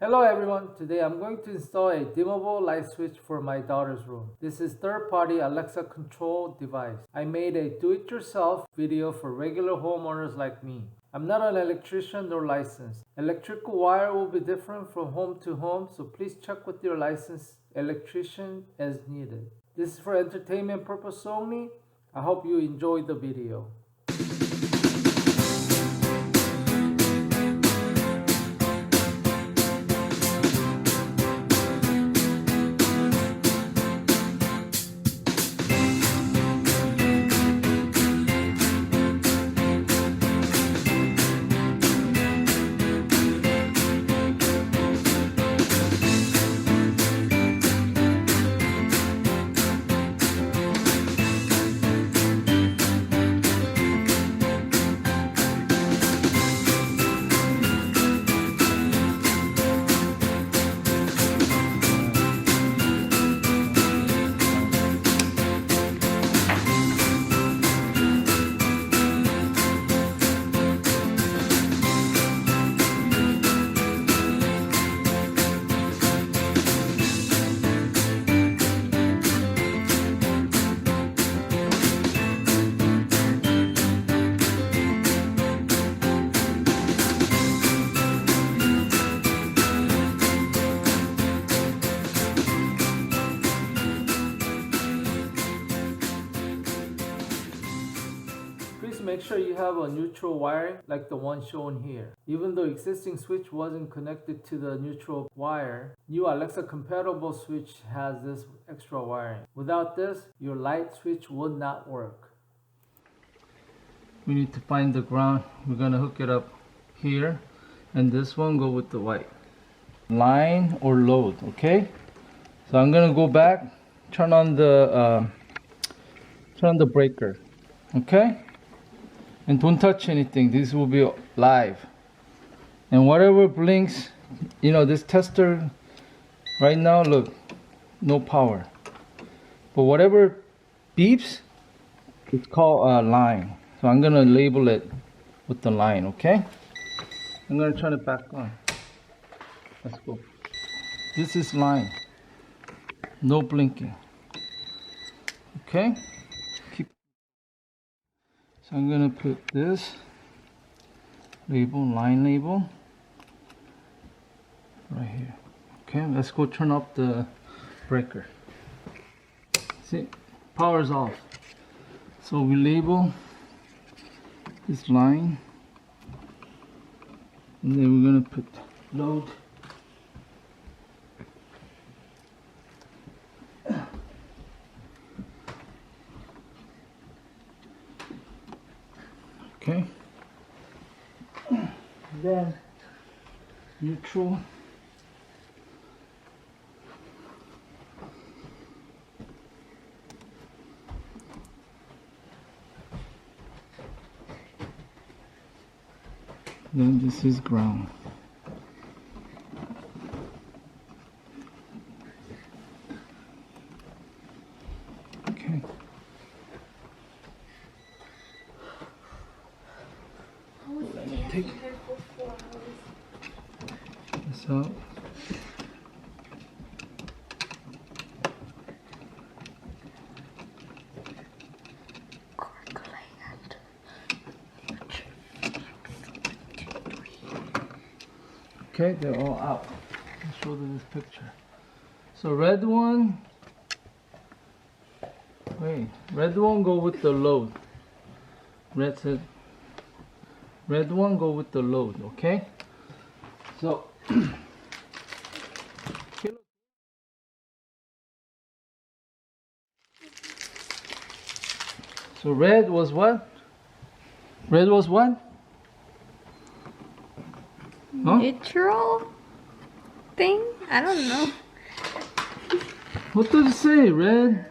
Hello everyone, today I'm going to install a dimmable light switch for my daughter's room. This is third-party Alexa control device. I made a do-it-yourself video for regular homeowners like me. I'm not an electrician nor licensed. Electrical wire will be different from home to home, so please check with your licensed electrician as needed. This is for entertainment purpose only. I hope you enjoy the video. Please make sure you have a neutral wiring like the one shown here. Even though existing switch wasn't connected to the neutral wire, new Alexa compatible switch has this extra wiring. Without this, your light switch would not work. We need to find the ground. We're gonna hook it up here, and this one go with the white. Line or load, okay? So I'm gonna go back, turn on the breaker, okay? And don't touch anything. This will be live. And whatever blinks, you know, this tester right now, look, no power. But whatever beeps, it's called a line. So I'm gonna label it with the line, okay? I'm gonna turn it back on. Let's go. This is line. No blinking. Okay? So I'm gonna put this label, line label, right here. Okay, let's go turn up the breaker. See, power's off. So we label this line, and then we're gonna put load. Okay, then neutral, then this is ground. Okay. Let me take this out. Okay, they're all out. I'll show them this picture. So red one, red one go with the load. Red one go with the load, okay? So so red was what? Red was what? Huh? Neutral thing? I don't know. What does it say? Red?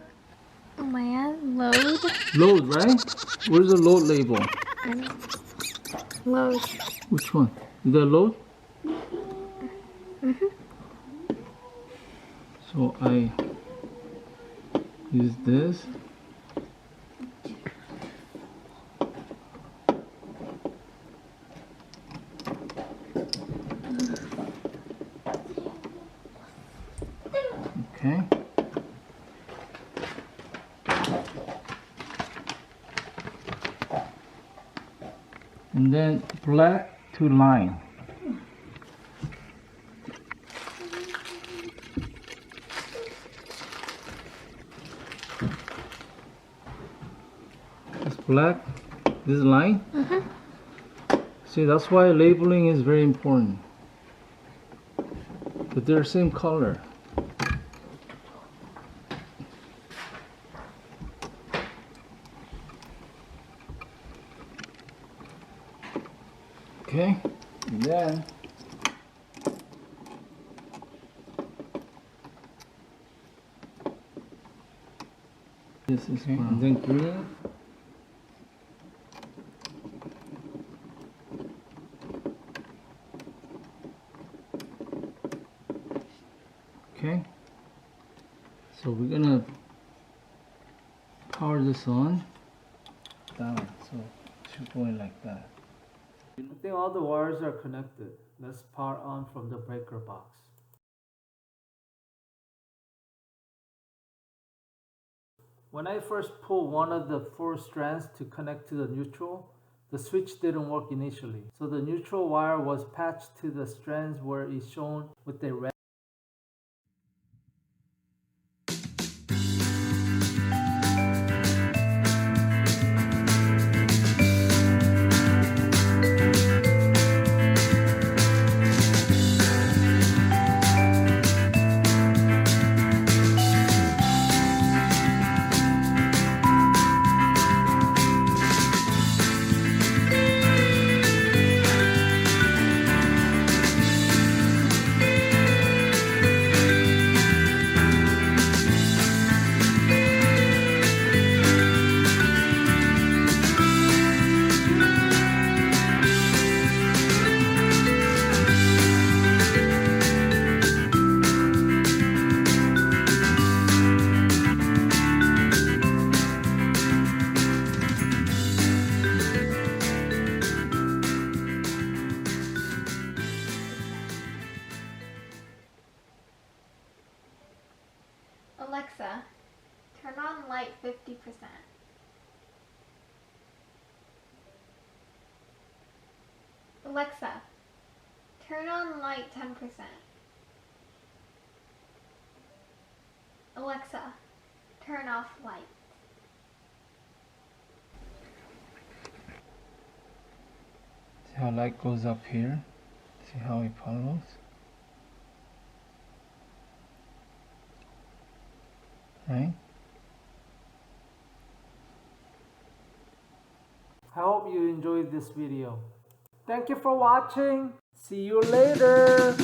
Oh my god, load. Load, right? Where's the load label? Load. Which one? Is that load? So I use this. Okay. And then black to line. It's black, this line. See, that's why labeling is very important. But they're same color. Okay, and then this is okay. And then green. Okay, so we're gonna power this on down, so it should go in like that. I think all the wires are connected. Let's power on from the breaker box. When I first pulled one of the 4 strands to connect to the neutral, the switch didn't work initially. So the neutral wire was patched to the strands where it's shown with a red. Alexa, turn on light 50%. Alexa, turn on light 10%. Alexa, turn off light. See how light goes up here? See how it follows? Right? I hope you enjoyed this video. Thank you for watching. See you later.